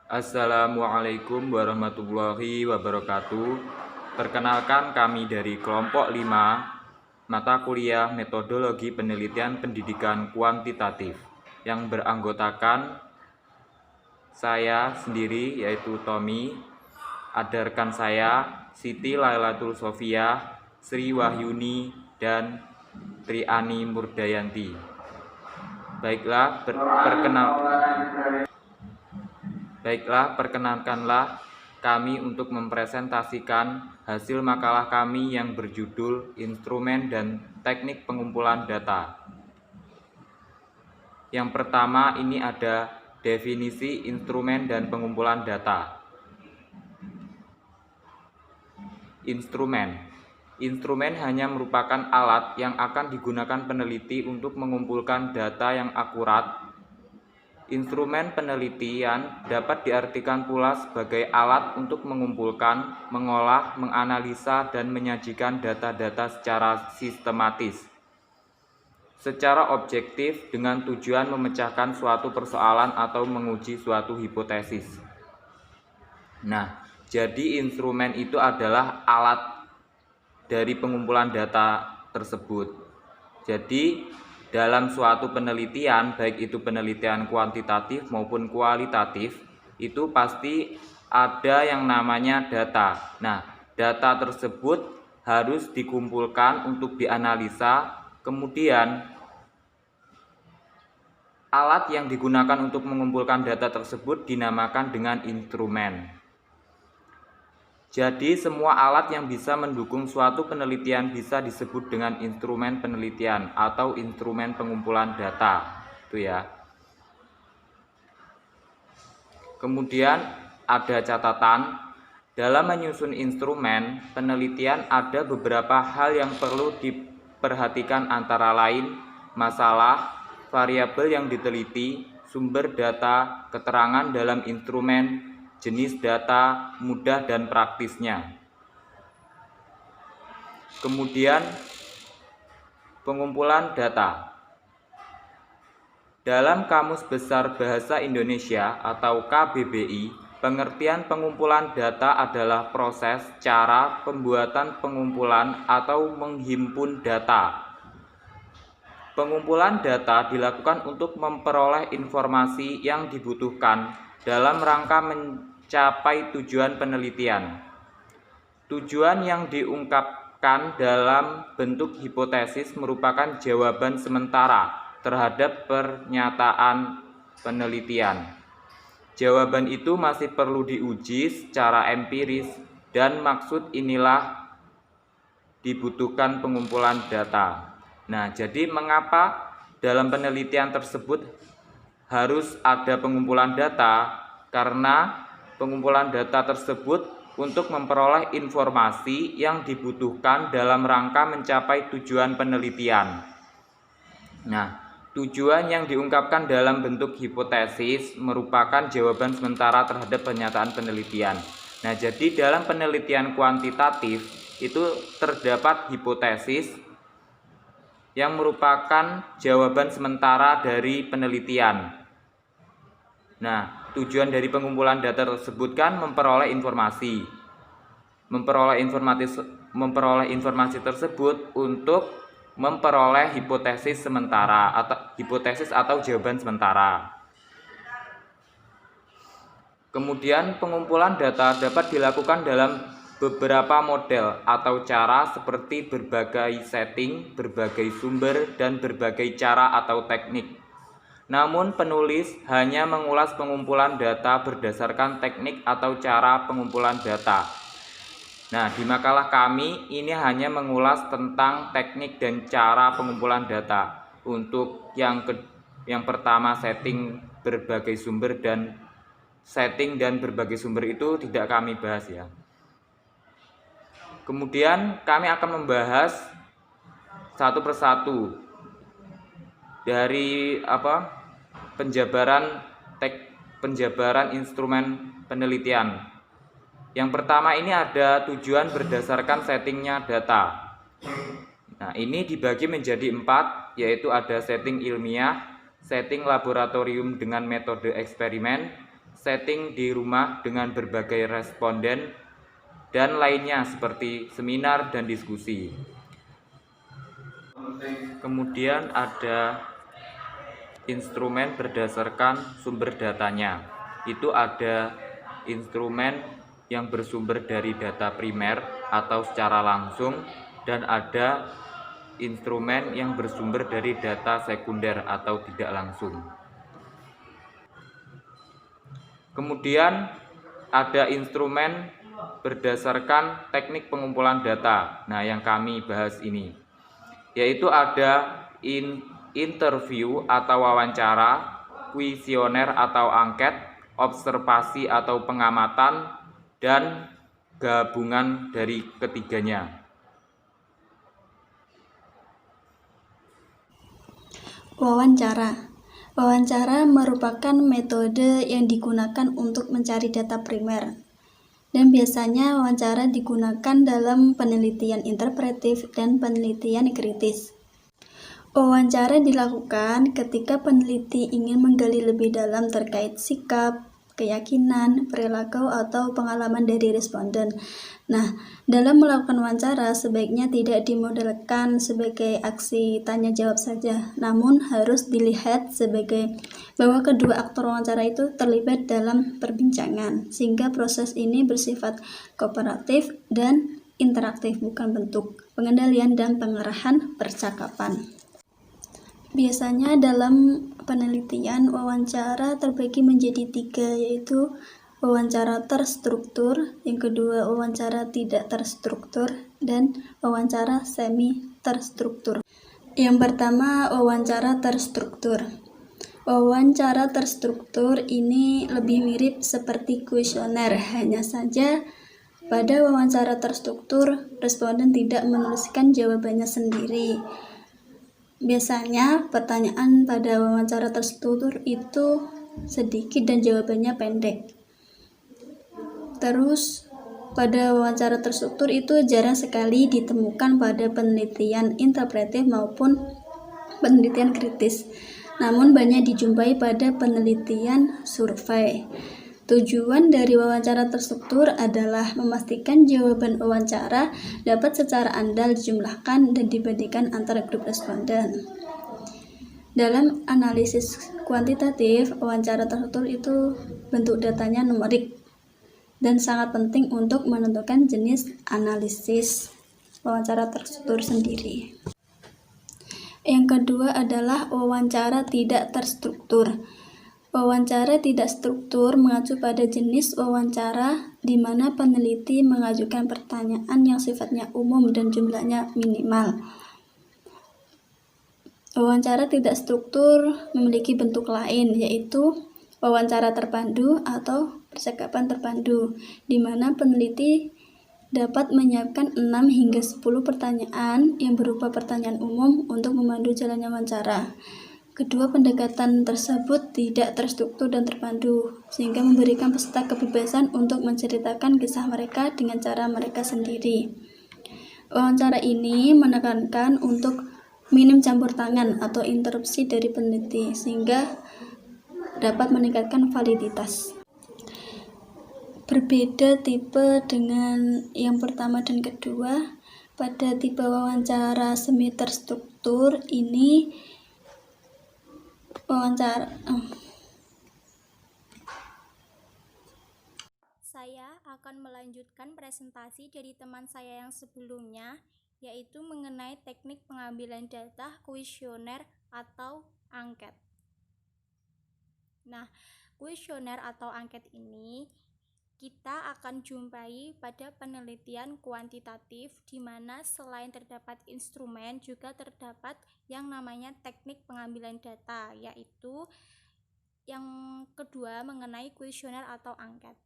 Assalamualaikum warahmatullahi wabarakatuh. Perkenalkan, kami dari kelompok 5 mata kuliah metodologi penelitian pendidikan kuantitatif yang beranggotakan saya sendiri yaitu Tommy, ada rekan saya Siti Lailatul Sofia, Sri Wahyuni, dan Triani Murdayanti. Perkenankanlah kami untuk mempresentasikan hasil makalah kami yang berjudul Instrumen dan Teknik Pengumpulan Data. Yang pertama ini ada definisi instrumen dan pengumpulan data. Instrumen hanya merupakan alat yang akan digunakan peneliti untuk mengumpulkan data yang akurat. Instrumen penelitian dapat diartikan pula sebagai alat untuk mengumpulkan, mengolah, menganalisa, dan menyajikan data-data secara sistematis, secara objektif dengan tujuan memecahkan suatu persoalan atau menguji suatu hipotesis. Nah, jadi instrumen itu adalah alat dari pengumpulan data tersebut. Jadi dalam suatu penelitian, baik itu penelitian kuantitatif maupun kualitatif, itu pasti ada yang namanya data. Nah, data tersebut harus dikumpulkan untuk dianalisa, kemudian alat yang digunakan untuk mengumpulkan data tersebut dinamakan dengan instrumen. Jadi semua alat yang bisa mendukung suatu penelitian bisa disebut dengan instrumen penelitian atau instrumen pengumpulan data, itu ya. Kemudian ada catatan, dalam menyusun instrumen penelitian ada beberapa hal yang perlu diperhatikan, antara lain masalah, variabel yang diteliti, sumber data, keterangan dalam instrumen, jenis data, mudah dan praktisnya. Kemudian pengumpulan data. Dalam Kamus Besar Bahasa Indonesia atau KBBI, pengertian pengumpulan data adalah proses, cara, pembuatan pengumpulan atau menghimpun data. Pengumpulan data dilakukan untuk memperoleh informasi yang dibutuhkan dalam rangka mencapai tujuan penelitian. Tujuan yang diungkapkan dalam bentuk hipotesis merupakan jawaban sementara terhadap pernyataan penelitian. Jawaban itu masih perlu diuji secara empiris, dan maksud inilah dibutuhkan pengumpulan data. Nah, jadi mengapa dalam penelitian tersebut harus ada pengumpulan data? Karena pengumpulan data tersebut untuk memperoleh informasi yang dibutuhkan dalam rangka mencapai tujuan penelitian. Nah, tujuan yang diungkapkan dalam bentuk hipotesis merupakan jawaban sementara terhadap pernyataan penelitian. Nah, jadi dalam penelitian kuantitatif itu terdapat hipotesis yang merupakan jawaban sementara dari penelitian. Nah, tujuan dari pengumpulan data tersebut kan memperoleh informasi. Memperoleh informasi tersebut untuk memperoleh hipotesis sementara atau jawaban sementara. Kemudian pengumpulan data dapat dilakukan dalam beberapa model atau cara seperti berbagai setting, berbagai sumber, dan berbagai cara atau teknik. Namun penulis hanya mengulas pengumpulan data berdasarkan teknik atau cara pengumpulan data. Nah, di makalah kami ini hanya mengulas tentang teknik dan cara pengumpulan data. Untuk yang pertama setting berbagai sumber dan berbagai sumber itu tidak kami bahas ya. Kemudian kami akan membahas satu persatu dari penjabaran instrumen penelitian. Yang pertama ini ada tujuan berdasarkan settingnya data. Nah, ini dibagi menjadi 4, yaitu ada setting ilmiah, setting laboratorium dengan metode eksperimen, setting di rumah dengan berbagai responden dan lainnya seperti seminar dan diskusi. Kemudian ada instrumen berdasarkan sumber datanya. Itu ada instrumen yang bersumber dari data primer atau secara langsung, dan ada instrumen yang bersumber dari data sekunder atau tidak langsung. Kemudian ada instrumen berdasarkan teknik pengumpulan data. Nah, yang kami bahas ini yaitu ada interview atau wawancara, kuesioner atau angket, observasi atau pengamatan, dan gabungan dari ketiganya. Wawancara. Wawancara merupakan metode yang digunakan untuk mencari data primer. Dan biasanya wawancara digunakan dalam penelitian interpretif dan penelitian kritis. Wawancara dilakukan ketika peneliti ingin menggali lebih dalam terkait sikap, keyakinan, perilaku, atau pengalaman dari responden. Nah, dalam melakukan wawancara sebaiknya tidak dimodelkan sebagai aksi tanya jawab saja, namun harus dilihat sebagai bahwa kedua aktor wawancara itu terlibat dalam perbincangan, sehingga proses ini bersifat kooperatif dan interaktif, bukan bentuk pengendalian dan pengarahan percakapan. Biasanya dalam penelitian, wawancara terbagi menjadi 3, yaitu wawancara terstruktur, yang kedua wawancara tidak terstruktur, dan wawancara semi terstruktur. Yang pertama, wawancara terstruktur. Wawancara terstruktur ini lebih mirip seperti kuesioner, hanya saja pada wawancara terstruktur, responden tidak menuliskan jawabannya sendiri. Biasanya pertanyaan pada wawancara terstruktur itu sedikit dan jawabannya pendek. Terus pada wawancara terstruktur itu jarang sekali ditemukan pada penelitian interpretif maupun penelitian kritis, namun banyak dijumpai pada penelitian survei. Tujuan dari wawancara terstruktur adalah memastikan jawaban wawancara dapat secara andal dijumlahkan dan dibandingkan antara grup responden. Dalam analisis kuantitatif, wawancara terstruktur itu bentuk datanya numerik dan sangat penting untuk menentukan jenis analisis wawancara terstruktur sendiri. Yang kedua adalah wawancara tidak terstruktur. Wawancara tidak struktur mengacu pada jenis wawancara di mana peneliti mengajukan pertanyaan yang sifatnya umum dan jumlahnya minimal. Wawancara tidak struktur memiliki bentuk lain, yaitu wawancara terpandu atau percakapan terpandu, di mana peneliti dapat menyiapkan 6 hingga 10 pertanyaan yang berupa pertanyaan umum untuk memandu jalannya wawancara. Kedua pendekatan tersebut tidak terstruktur dan terpandu, sehingga memberikan peserta kebebasan untuk menceritakan kisah mereka dengan cara mereka sendiri. Wawancara ini menekankan untuk minim campur tangan atau interupsi dari peneliti, sehingga dapat meningkatkan validitas. Berbeda tipe dengan yang pertama dan kedua, pada tipe wawancara semi terstruktur ini Saya akan melanjutkan presentasi dari teman saya yang sebelumnya, yaitu mengenai teknik pengambilan data kuesioner atau angket. Nah, kuesioner atau angket ini kita akan jumpai pada penelitian kuantitatif, di mana selain terdapat instrumen juga terdapat yang namanya teknik pengambilan data, yaitu yang kedua mengenai kuesioner atau angket.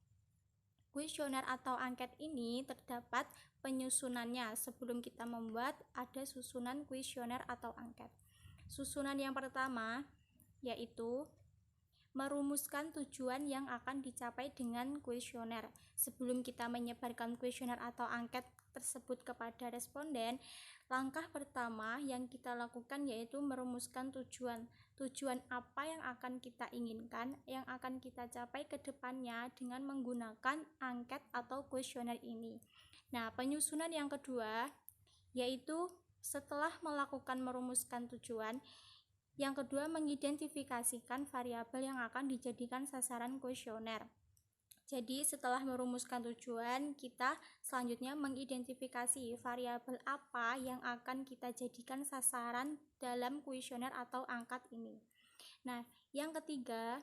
Kuesioner atau angket ini terdapat penyusunannya. Sebelum kita membuat, ada susunan kuesioner atau angket. Susunan yang pertama yaitu merumuskan tujuan yang akan dicapai dengan kuesioner. Sebelum kita menyebarkan kuesioner atau angket tersebut kepada responden, langkah pertama yang kita lakukan yaitu merumuskan tujuan. Tujuan apa yang akan kita inginkan, yang akan kita capai ke depannya dengan menggunakan angket atau kuesioner ini. Nah, penyusunan yang kedua yaitu setelah melakukan merumuskan tujuan, yang kedua mengidentifikasikan variabel yang akan dijadikan sasaran kuesioner. Jadi setelah merumuskan tujuan, kita selanjutnya mengidentifikasi variabel apa yang akan kita jadikan sasaran dalam kuesioner atau angkat ini. Nah, yang ketiga,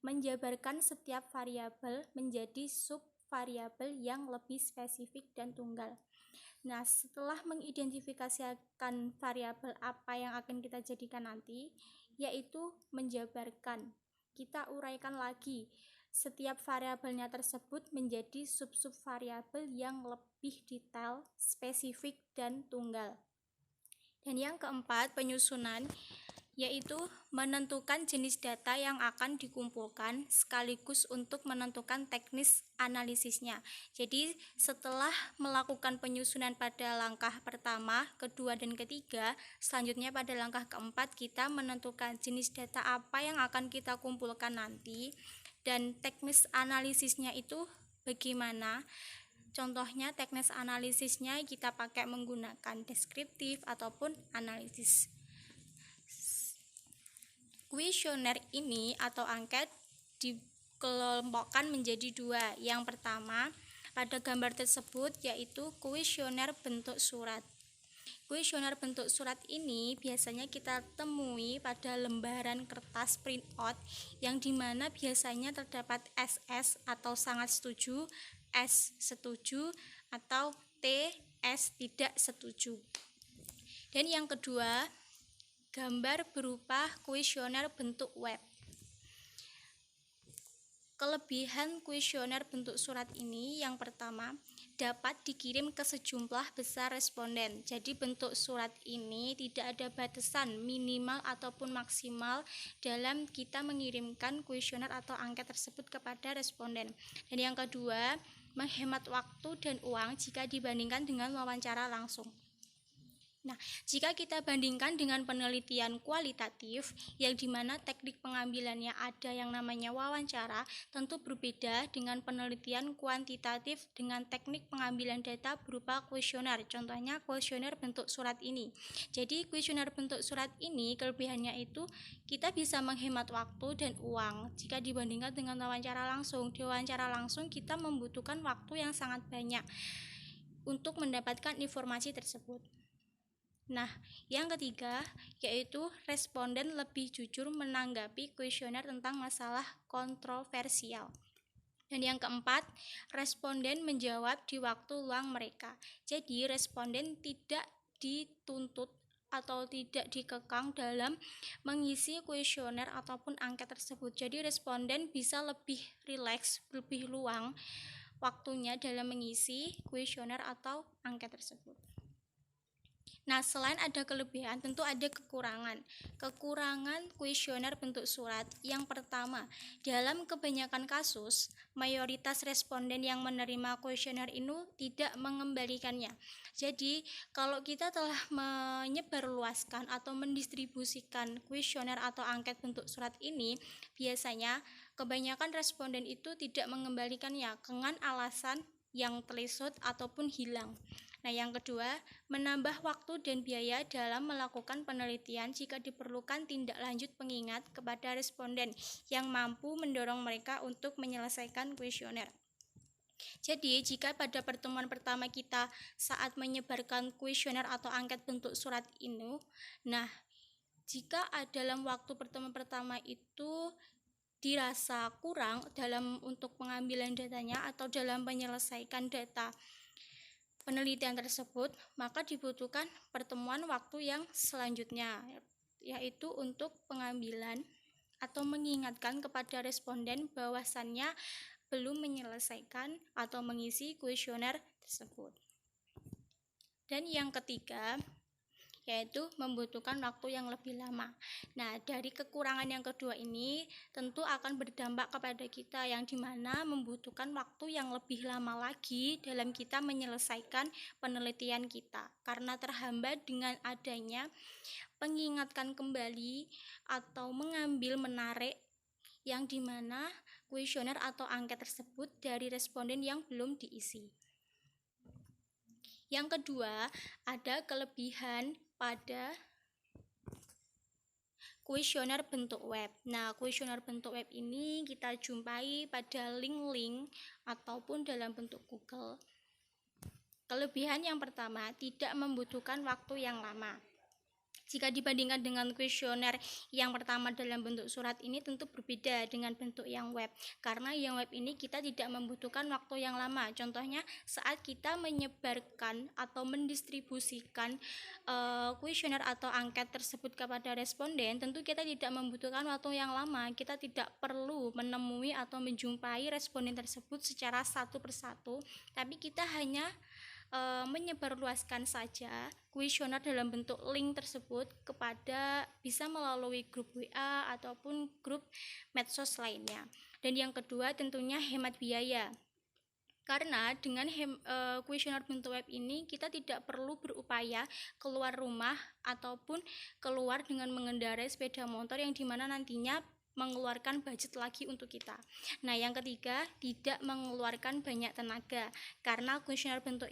menjabarkan setiap variabel menjadi subvariabel yang lebih spesifik dan tunggal. Nah, setelah mengidentifikasikan variabel apa yang akan kita jadikan nanti, yaitu menjabarkan. Kita uraikan lagi setiap variabelnya tersebut menjadi sub-variabel yang lebih detail, spesifik, dan tunggal. Dan yang keempat, penyusunan, yaitu menentukan jenis data yang akan dikumpulkan sekaligus untuk menentukan teknis analisisnya. Jadi setelah melakukan penyusunan pada langkah pertama, kedua, dan ketiga, selanjutnya pada langkah keempat kita menentukan jenis data apa yang akan kita kumpulkan nanti dan teknis analisisnya itu bagaimana. Contohnya teknis analisisnya kita pakai menggunakan deskriptif ataupun analisis. Kuesioner ini atau angket dikelompokkan menjadi dua. Yang pertama, pada gambar tersebut yaitu kuesioner bentuk surat. Kuesioner bentuk surat ini biasanya kita temui pada lembaran kertas printout yang dimana biasanya terdapat SS atau sangat setuju, S setuju, atau TS tidak setuju. Dan yang kedua, gambar berupa kuesioner bentuk web. Kelebihan kuesioner bentuk surat ini yang pertama, dapat dikirim ke sejumlah besar responden. Jadi bentuk surat ini tidak ada batasan minimal ataupun maksimal dalam kita mengirimkan kuesioner atau angket tersebut kepada responden. Dan yang kedua, menghemat waktu dan uang jika dibandingkan dengan wawancara langsung. Nah, jika kita bandingkan dengan penelitian kualitatif yang dimana teknik pengambilannya ada yang namanya wawancara, tentu berbeda dengan penelitian kuantitatif dengan teknik pengambilan data berupa kuesioner. Contohnya kuesioner bentuk surat ini. Jadi kuesioner bentuk surat ini kelebihannya itu kita bisa menghemat waktu dan uang jika dibandingkan dengan wawancara langsung. Di wawancara langsung kita membutuhkan waktu yang sangat banyak untuk mendapatkan informasi tersebut. Nah, yang ketiga yaitu responden lebih jujur menanggapi kuesioner tentang masalah kontroversial. Dan yang keempat, responden menjawab di waktu luang mereka. Jadi, responden tidak dituntut atau tidak dikekang dalam mengisi kuesioner ataupun angket tersebut. Jadi, responden bisa lebih rileks, lebih luang waktunya dalam mengisi kuesioner atau angket tersebut. Nah, selain ada kelebihan, tentu ada kekurangan. Kekurangan kuesioner bentuk surat. Yang pertama, dalam kebanyakan kasus, mayoritas responden yang menerima kuesioner ini tidak mengembalikannya. Jadi, kalau kita telah menyebarluaskan atau mendistribusikan kuesioner atau angket bentuk surat ini, biasanya kebanyakan responden itu tidak mengembalikannya dengan alasan yang telisut ataupun hilang. Nah, yang kedua, menambah waktu dan biaya dalam melakukan penelitian jika diperlukan tindak lanjut pengingat kepada responden yang mampu mendorong mereka untuk menyelesaikan kuesioner. Jadi, jika pada pertemuan pertama kita saat menyebarkan kuesioner atau angket bentuk surat ini, nah, jika dalam waktu pertemuan pertama itu dirasa kurang dalam untuk pengambilan datanya atau dalam menyelesaikan data penelitian tersebut, maka dibutuhkan pertemuan waktu yang selanjutnya, yaitu untuk pengambilan atau mengingatkan kepada responden bahwasannya belum menyelesaikan atau mengisi kuesioner tersebut. Dan yang ketiga, yaitu membutuhkan waktu yang lebih lama. Nah, dari kekurangan yang kedua ini tentu akan berdampak kepada kita, yang dimana membutuhkan waktu yang lebih lama lagi dalam kita menyelesaikan penelitian kita, karena terhambat dengan adanya pengingatkan kembali atau mengambil menarik, yang dimana kuesioner atau angket tersebut dari responden yang belum diisi. Yang kedua, ada kelebihan pada kuesioner bentuk web. Nah, kuesioner bentuk web ini kita jumpai pada link-link ataupun dalam bentuk Google. Kelebihan yang pertama, tidak membutuhkan waktu yang lama. Jika dibandingkan dengan kuesioner yang pertama dalam bentuk surat ini tentu berbeda dengan bentuk yang web. Karena yang web ini kita tidak membutuhkan waktu yang lama. Contohnya saat kita menyebarkan atau mendistribusikan kuesioner atau angket tersebut kepada responden, tentu kita tidak membutuhkan waktu yang lama. Kita tidak perlu menemui atau menjumpai responden tersebut secara satu persatu, tapi kita hanya menyebarluaskan saja kuesioner dalam bentuk link tersebut kepada bisa melalui grup WA ataupun grup medsos lainnya. Dan yang kedua tentunya hemat biaya. Karena dengan kuesioner bentuk web ini kita tidak perlu berupaya keluar rumah ataupun keluar dengan mengendarai sepeda motor yang dimana nantinya mengeluarkan budget lagi untuk kita. Nah, yang ketiga, tidak mengeluarkan banyak tenaga. Karena kuesioner bentuk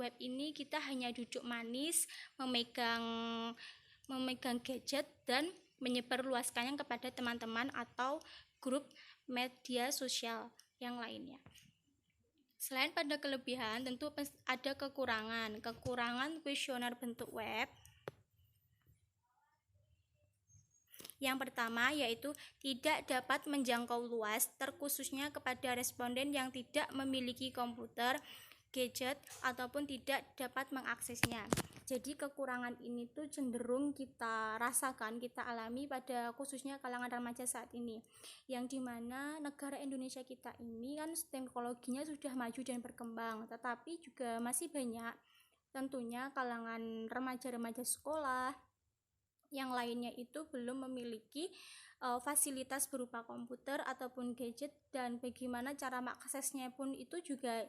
web ini kita hanya duduk manis, memegang gadget dan menyebarluaskannya kepada teman-teman atau grup media sosial yang lainnya. Selain pada kelebihan, tentu ada kekurangan. Kekurangan kuesioner bentuk web yang pertama yaitu tidak dapat menjangkau luas, terkhususnya kepada responden yang tidak memiliki komputer, gadget, ataupun tidak dapat mengaksesnya. Jadi kekurangan ini tuh cenderung kita rasakan, kita alami pada khususnya kalangan remaja saat ini, yang dimana negara Indonesia kita ini kan teknologinya sudah maju dan berkembang, tetapi juga masih banyak tentunya kalangan remaja-remaja sekolah yang lainnya itu belum memiliki fasilitas berupa komputer ataupun gadget, dan bagaimana cara mengaksesnya pun itu juga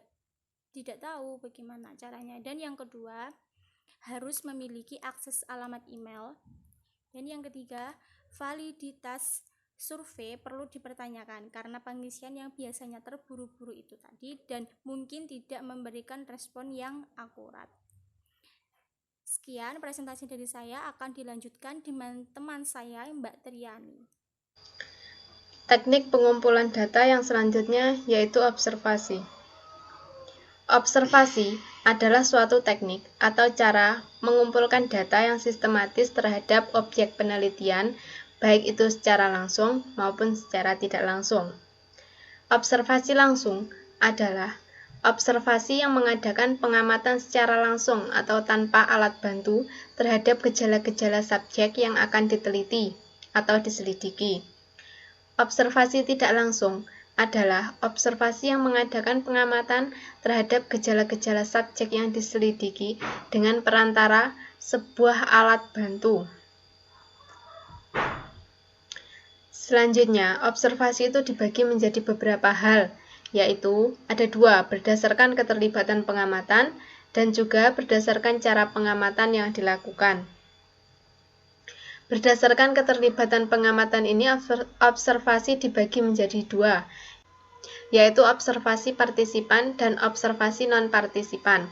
tidak tahu bagaimana caranya. Dan yang kedua, harus memiliki akses alamat email. Dan yang ketiga, validitas survei perlu dipertanyakan karena pengisian yang biasanya terburu-buru itu tadi dan mungkin tidak memberikan respon yang akurat. Sekian presentasi dari saya, akan dilanjutkan dengan teman saya Mbak Triani. Teknik pengumpulan data yang selanjutnya yaitu observasi. Observasi adalah suatu teknik atau cara mengumpulkan data yang sistematis terhadap objek penelitian, baik itu secara langsung maupun secara tidak langsung. Observasi langsung adalah observasi yang mengadakan pengamatan secara langsung atau tanpa alat bantu terhadap gejala-gejala subjek yang akan diteliti atau diselidiki. Observasi tidak langsung adalah observasi yang mengadakan pengamatan terhadap gejala-gejala subjek yang diselidiki dengan perantara sebuah alat bantu. Selanjutnya, observasi itu dibagi menjadi beberapa hal, yaitu ada dua, berdasarkan keterlibatan pengamatan dan juga berdasarkan cara pengamatan yang dilakukan. Berdasarkan keterlibatan pengamatan ini, observasi dibagi menjadi dua, yaitu observasi partisipan dan observasi non-partisipan.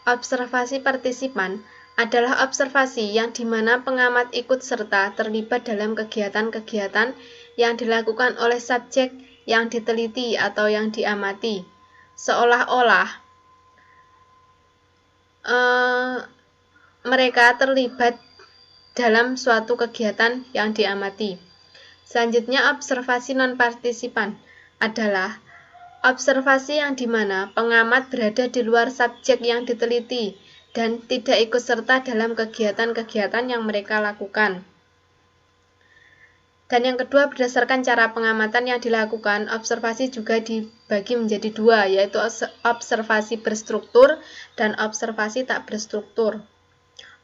Observasi partisipan adalah observasi yang dimana pengamat ikut serta terlibat dalam kegiatan-kegiatan yang dilakukan oleh subjek yang diteliti atau yang diamati, seolah-olah mereka terlibat dalam suatu kegiatan yang diamati. Selanjutnya, observasi non-partisipan adalah observasi yang dimana pengamat berada di luar subjek yang diteliti dan tidak ikut serta dalam kegiatan-kegiatan yang mereka lakukan. Dan yang kedua, berdasarkan cara pengamatan yang dilakukan, observasi juga dibagi menjadi dua, yaitu observasi berstruktur dan observasi tak berstruktur.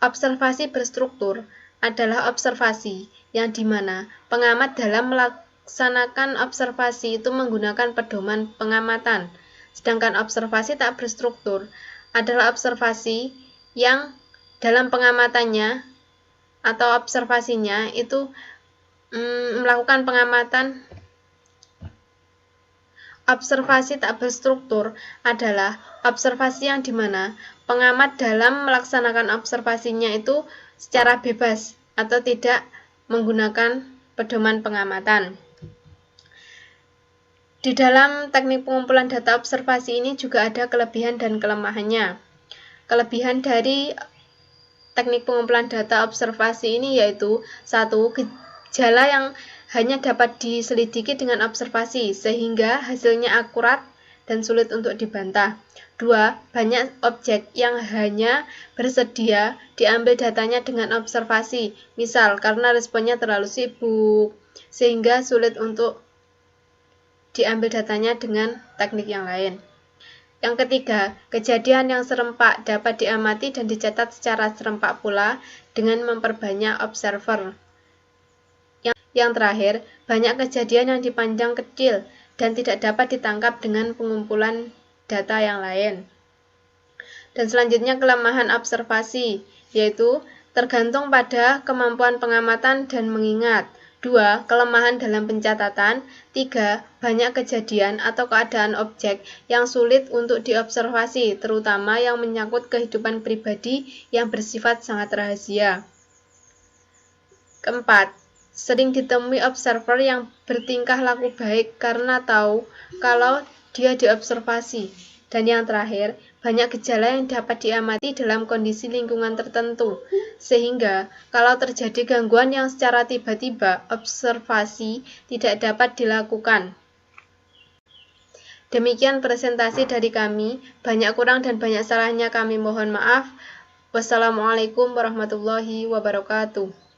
Observasi berstruktur adalah observasi yang dimana pengamat dalam melaksanakan observasi itu menggunakan pedoman pengamatan. Sedangkan observasi tak berstruktur adalah observasi yang dalam pengamatannya atau observasinya itu melakukan pengamatan. Observasi tak berstruktur adalah observasi yang dimana pengamat dalam melaksanakan observasinya itu secara bebas atau tidak menggunakan pedoman pengamatan. Di dalam teknik pengumpulan data observasi ini juga ada kelebihan dan kelemahannya. Kelebihan dari teknik pengumpulan data observasi ini yaitu 1. Gejala yang hanya dapat diselidiki dengan observasi, sehingga hasilnya akurat dan sulit untuk dibantah. 2. Banyak objek yang hanya bersedia diambil datanya dengan observasi, misal karena responnya terlalu sibuk, sehingga sulit untuk diambil datanya dengan teknik yang lain. Yang ketiga, kejadian yang serempak dapat diamati dan dicatat secara serempak pula dengan memperbanyak observer. Yang terakhir, banyak kejadian yang dipandang kecil dan tidak dapat ditangkap dengan pengumpulan data yang lain. Dan selanjutnya kelemahan observasi, yaitu tergantung pada kemampuan pengamatan dan mengingat. 2. Kelemahan dalam pencatatan. 3. Banyak kejadian atau keadaan objek yang sulit untuk diobservasi, terutama yang menyangkut kehidupan pribadi yang bersifat sangat rahasia. Keempat, sering ditemui observer yang bertingkah laku baik karena tahu kalau dia diobservasi. Dan yang terakhir, banyak gejala yang dapat diamati dalam kondisi lingkungan tertentu, sehingga kalau terjadi gangguan yang secara tiba-tiba, observasi tidak dapat dilakukan. Demikian presentasi dari kami, banyak kurang dan banyak salahnya kami mohon maaf. Wassalamualaikum warahmatullahi wabarakatuh.